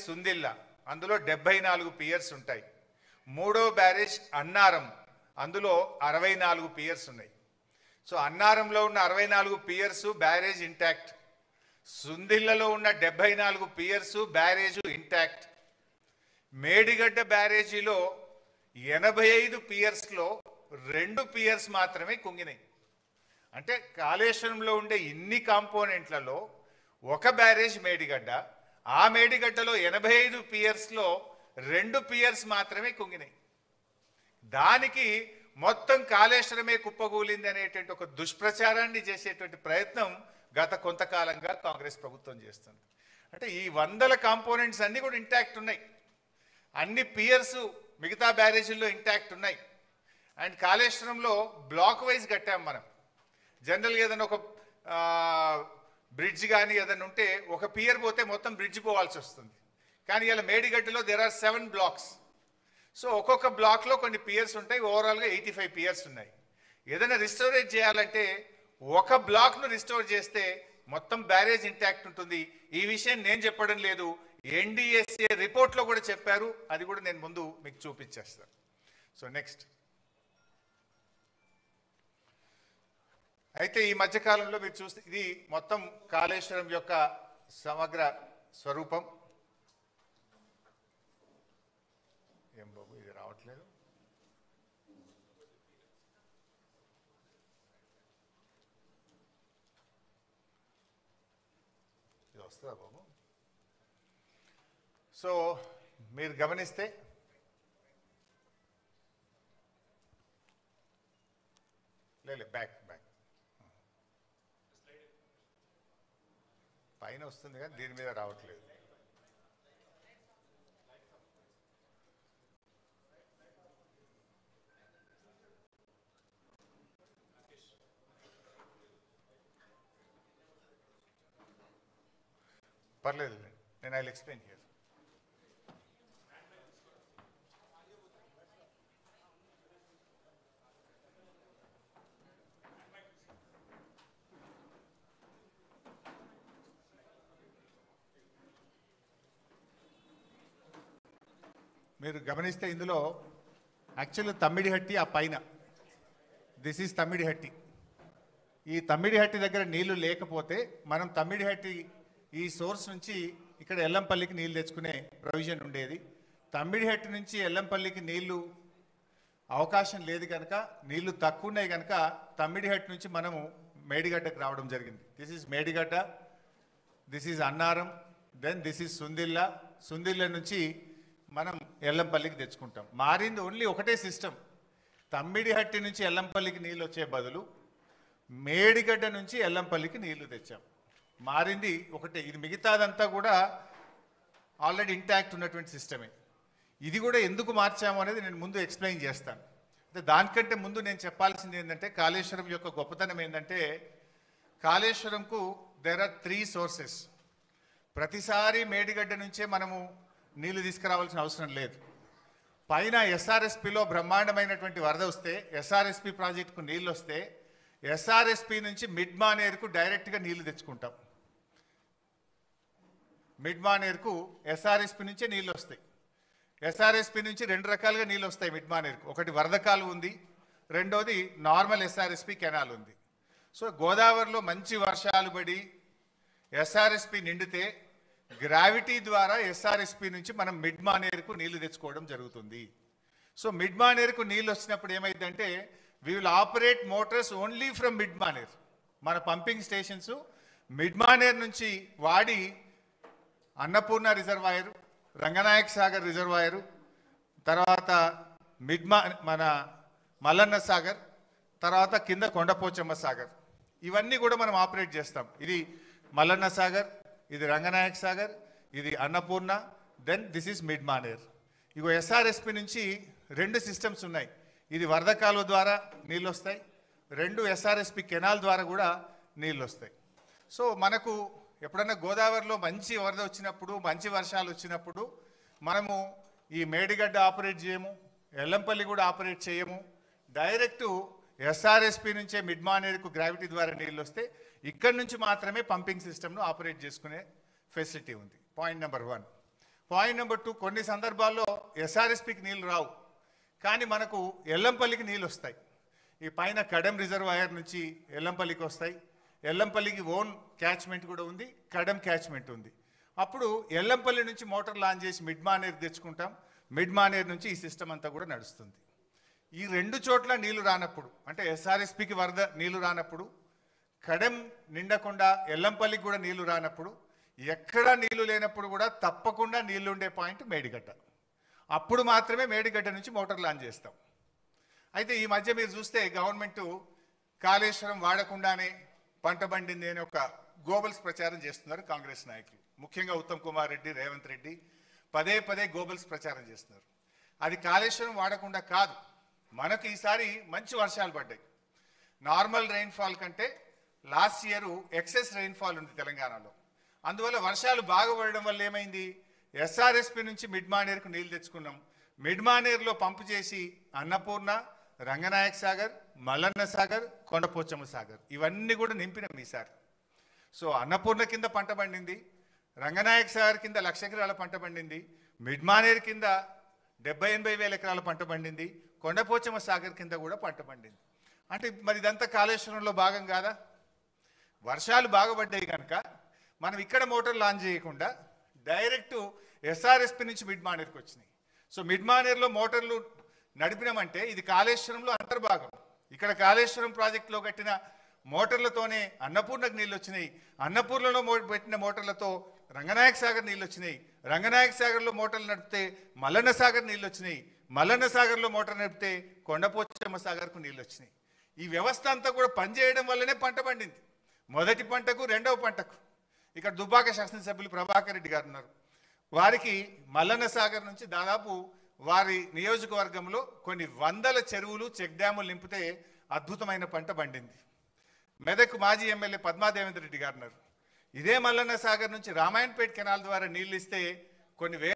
సుందిల్ల, అందులో 74 పియర్స్ ఉంటాయి. మూడో బ్యారేజ్ అన్నారం, అందులో 64 పియర్స్ ఉన్నాయి. సో అన్నారంలో ఉన్న 64 పియర్స్ బ్యారేజ్ ఇంటాక్ట్, సుందిల్లలో ఉన్న 74 పియర్స్ బ్యారేజ్ ఇంటాక్ట్. మేడిగడ్డ బ్యారేజీలో 85 పియర్స్లో 2 పియర్స్ మాత్రమే కుంగినాయి. అంటే కాళేశ్వరంలో ఉండే ఇన్ని కాంపోనెంట్లలో ఒక బ్యారేజ్ మేడిగడ్డ, ఆ మేడిగడ్డలో 85 పియర్స్లో 2 పియర్స్ మాత్రమే కుంగినాయి. దానికి మొత్తం కాళేశ్వరమే కుప్పగూలింది అనేటువంటి ఒక దుష్ప్రచారాన్ని చేసేటువంటి ప్రయత్నం గత కొంతకాలంగా కాంగ్రెస్ ప్రభుత్వం చేస్తుంది. అంటే ఈ 100 కాంపోనెంట్స్ అన్నీ కూడా ఇంటాక్ట్ ఉన్నాయి, అన్ని పియర్స్ మిగతా బ్యారేజీల్లో ఇంటాక్ట్ ఉన్నాయి. అండ్ కాళేశ్వరంలో బ్లాక్ వైజ్ కట్టాం మనం. జనరల్గా ఏదైనా ఒక బ్రిడ్జ్ కానీ ఏదైనా ఉంటే ఒక పియర్ పోతే మొత్తం బ్రిడ్జ్ పోవాల్సి వస్తుంది. కానీ ఇలా మేడిగడ్డలో దేర్ ఆర్ 7 బ్లాక్స్. సో ఒక్కొక్క బ్లాక్లో కొన్ని పియర్స్ ఉంటాయి, ఓవరాల్గా 85 పియర్స్ ఉన్నాయి. ఏదైనా రిస్టోరేజ్ చేయాలంటే ఒక బ్లాక్ను రిస్టోర్ చేస్తే మొత్తం బ్యారేజ్ ఇంటాక్ట్ ఉంటుంది. ఈ విషయం నేను చెప్పడం లేదు, ఎన్డీఎస్ఏ రిపోర్ట్లో కూడా చెప్పారు. అది కూడా నేను ముందు మీకు చూపించేస్తాను. సో నెక్స్ట్, అయితే ఈ మధ్యకాలంలో మీరు చూస్తే ఇది మొత్తం కాళేశ్వరం యొక్క సమగ్ర స్వరూపం. ఏం బాబు ఇది రావట్లేదు, ఇది వస్తుందా బాబు? సో మీరు గమనిస్తే లేదు, బ్యాక్ పైన వస్తుంది కానీ దీని మీద రావట్లేదు. పర్లేదు, నేను ఐ విల్ ఎక్స్ప్లెయిన్ హియర్. మీరు గమనిస్తే ఇందులో యాక్చువల్లీ తమ్మిడిహట్టి ఆ పైన, దిస్ ఈజ్ తమ్మిడిహట్టి. ఈ తమ్మిడిహట్టి దగ్గర నీళ్లు లేకపోతే మనం తమ్మిడిహట్టి ఈ సోర్స్ నుంచి ఇక్కడ ఎల్లంపల్లికి నీళ్ళు తెచ్చుకునే ప్రొవిజన్ ఉండేది. తమ్మిడిహట్టి నుంచి ఎల్లంపల్లికి నీళ్లు అవకాశం లేదు కనుక, నీళ్లు తక్కువ ఉన్నాయి కనుక తమ్మిడిహట్టి నుంచి మనము మేడిగడ్డకు రావడం జరిగింది. This is Medigadda, this is Annaram, then this is Sundilla. Sundilla నుంచి మనం ఎల్లంపల్లికి తెచ్చుకుంటాం. మారింది ఓన్లీ ఒకటే సిస్టమ్. తమ్మిడిహట్టి నుంచి ఎల్లంపల్లికి నీళ్ళు వచ్చే బదులు మేడిగడ్డ నుంచి ఎల్లంపల్లికి నీళ్లు తెచ్చాం. మారింది ఒకటే. ఇది మిగతాదంతా కూడా ఆల్రెడీ ఇంటాక్ట్ ఉన్నటువంటి సిస్టమే. ఇది కూడా ఎందుకు మార్చాము అనేది నేను ముందు ఎక్స్ప్లెయిన్ చేస్తాను. అంటే దానికంటే ముందు నేను చెప్పాల్సింది ఏంటంటే, కాళేశ్వరం యొక్క గొప్పతనం ఏంటంటే, కాళేశ్వరంకు దేర్ ఆర్ 3 సోర్సెస్. ప్రతిసారి మేడిగడ్డ నుంచే మనము నీళ్లు తీసుకురావాల్సిన అవసరం లేదు. పైన ఎస్ఆర్ఎస్పిలో బ్రహ్మాండమైనటువంటి వరద వస్తే, ఎస్ఆర్ఎస్పి ప్రాజెక్టుకు నీళ్ళు వస్తే, ఎస్ఆర్ఎస్పి నుంచి మిడ్ మానేరుకు డైరెక్ట్గా నీళ్లు తెచ్చుకుంటాం. మిడ్ మానేరుకు ఎస్ఆర్ఎస్పి నుంచే నీళ్ళు వస్తాయి. ఎస్ఆర్ఎస్పి నుంచి 2 రకాలుగా నీళ్ళు వస్తాయి మిడ్ మానేరుకు. ఒకటి వరద కాలువ ఉంది, రెండోది నార్మల్ ఎస్ఆర్ఎస్పి కెనాల్ ఉంది. సో గోదావరిలో మంచి వర్షాలు పడి ఎస్ఆర్ఎస్పి నిండితే గ్రావిటీ ద్వారా ఎస్ఆర్ఎస్పి నుంచి మనం మిడ్ మానేరుకు నీళ్లు తెచ్చుకోవడం జరుగుతుంది. సో మిడ్ మానేరుకు నీళ్ళు వచ్చినప్పుడు ఏమైందంటే, we will operate Motors only from mid Maner. మన పంపింగ్ స్టేషన్స్ మిడ్ మానేర్ నుంచి వాడి అన్నపూర్ణ రిజర్వాయరు, రంగనాయక సాగర్ రిజర్వాయరు, తర్వాత మన మల్లన్న సాగర్, తర్వాత కింద కొండపోచమ్మ సాగర్, ఇవన్నీ కూడా మనం ఆపరేట్ చేస్తాం. ఇది మల్లన్న సాగర్, ఇది రంగనాయక సాగర్, ఇది Annapurna, then this is mid Manair. ఇగో ఎస్ఆర్ఎస్పి నుంచి 2 సిస్టమ్స్ ఉన్నాయి. ఇది వరద కాలువ ద్వారా నీళ్ళు వస్తాయి, 2 ఎస్ఆర్ఎస్పి కెనాల్ ద్వారా కూడా నీళ్ళు వస్తాయి. సో మనకు ఎప్పుడన్నా గోదావరిలో మంచి వరద వచ్చినప్పుడు, మంచి వర్షాలు వచ్చినప్పుడు మనము ఈ మేడిగడ్డ ఆపరేట్ చేయము, ఎల్లంపల్లి కూడా ఆపరేట్ చేయము. డైరెక్టు ఎస్ఆర్ఎస్పి నుంచే మిడ్ మానేరుకు గ్రావిటీ ద్వారా నీళ్ళు వస్తే ఇక్కడి నుంచి మాత్రమే పంపింగ్ సిస్టమ్ను ఆపరేట్ చేసుకునే ఫెసిలిటీ ఉంది. Point number 1. పాయింట్ నెంబర్ 2, కొన్ని సందర్భాల్లో ఎస్ఆర్ఎస్పికి నీళ్లు రావు, కానీ మనకు ఎల్లంపల్లికి నీళ్ళు వస్తాయి. ఈ పైన కడెం రిజర్వాయర్ నుంచి ఎల్లంపల్లికి వస్తాయి. ఎల్లంపల్లికి ఓన్ క్యాచ్మెంట్ కూడా ఉంది, కడెం క్యాచ్మెంట్ ఉంది. అప్పుడు ఎల్లంపల్లి నుంచి మోటార్ లాంచ్ చేసి మిడ్ మానేర్ తెచ్చుకుంటాం. మిడ్ మానేర్ నుంచి ఈ సిస్టమ్ అంతా కూడా నడుస్తుంది. ఈ రెండు చోట్ల నీళ్లు రానప్పుడు, అంటే ఎస్ఆర్ఎస్పికి వరద నీళ్లు రానప్పుడు, కడెం నిండకుండా ఎల్లంపల్లికి కూడా నీళ్లు రానప్పుడు, ఎక్కడా నీళ్లు లేనప్పుడు కూడా తప్పకుండా నీళ్లు ఉండే పాయింట్ మేడిగడ్డ. అప్పుడు మాత్రమే మేడిగడ్డ నుంచి మోటార్ లాంచ్ చేస్తాం. అయితే ఈ మధ్య మీరు చూస్తే గవర్నమెంట్ కాళేశ్వరం వాడకుండానే పంట పండింది అని ఒక గోబల్స్ ప్రచారం చేస్తున్నారు కాంగ్రెస్ నాయకులు, ముఖ్యంగా ఉత్తమ్ కుమార్ రెడ్డి, రేవంత్ రెడ్డి పదే పదే గోబల్స్ ప్రచారం చేస్తున్నారు. అది కాళేశ్వరం వాడకుండా కాదు, మనకు ఈసారి మంచి వర్షాలు పడ్డాయి. నార్మల్ రెయిన్ఫాల్ కంటే లాస్ట్ ఇయర్ ఎక్సెస్ రెయిన్ఫాల్ ఉంది తెలంగాణలో. అందువల్ల వర్షాలు బాగా పడడం వల్ల ఏమైంది, ఎస్ఆర్ఎస్పి నుంచి మిడ్ మానేర్కు నీళ్ళు తెచ్చుకున్నాం. మిడ్ మానేర్లో పంపు చేసి అన్నపూర్ణ, రంగనాయక సాగర్, మల్లన్న సాగర్, కొండపోచమ్మ సాగర్ ఇవన్నీ కూడా నింపినాం ఈసారి. సో అన్నపూర్ణ కింద పంట పండింది, రంగనాయక సాగర్ కింద 1,00,000 ఎకరాల పంట పండింది, మిడ్ మానేర్ కింద 70-80 వేల ఎకరాల పంట పండింది, కొండపోచమ్మ సాగర్ కింద కూడా పంట పండింది. అంటే మరి ఇదంతా కాళేశ్వరంలో భాగం కాదా? వర్షాలు బాగుపడ్డాయి కనుక మనం ఇక్కడ మోటార్ లాంచ్ చేయకుండా డైరెక్ట్ ఎస్ఆర్ఎస్పి నుంచి మిడ్ మానేర్కి వచ్చినాయి. సో మిడ్ మానేర్లో మోటార్లు నడిపినామంటే ఇది కాళేశ్వరంలో అంతర్భాగం. ఇక్కడ కాళేశ్వరం ప్రాజెక్టులో కట్టిన మోటార్లతోనే అన్నపూర్ణకు నీళ్ళు వచ్చినాయి, అన్నపూర్ణలో పెట్టిన మోటార్లతో రంగనాయక సాగర్ నీళ్ళు వచ్చినాయి, రంగనాయక సాగర్లో మోటార్లు నడిపితే మల్లన్న సాగర్ నీళ్ళు వచ్చినాయి, మల్లన్న సాగర్లో మోటార్ నడిపితే కొండపోచమ్మ సాగర్కు నీళ్ళు వచ్చినాయి. ఈ వ్యవస్థ అంతా కూడా పనిచేయడం వల్లనే పంట పండింది, మొదటి పంటకు రెండవ పంటకు. ఇక్కడ దుబ్బాక శాసనసభ్యులు ప్రభాకర్ రెడ్డి గారు ఉన్నారు, వారికి మల్లన్న సాగర్ నుంచి దాదాపు వారి నియోజకవర్గంలో కొన్ని వందల చెరువులు, చెక్ డ్యాములు నింపితే అద్భుతమైన పంట పండింది. మెదక్ మాజీ ఎమ్మెల్యే పద్మాదేవేంద్ర రెడ్డి గారు ఉన్నారు, ఇదే మల్లన్న సాగర్ నుంచి రామాయణపేట కెనాల్ ద్వారా నీళ్ళు ఇస్తే కొన్ని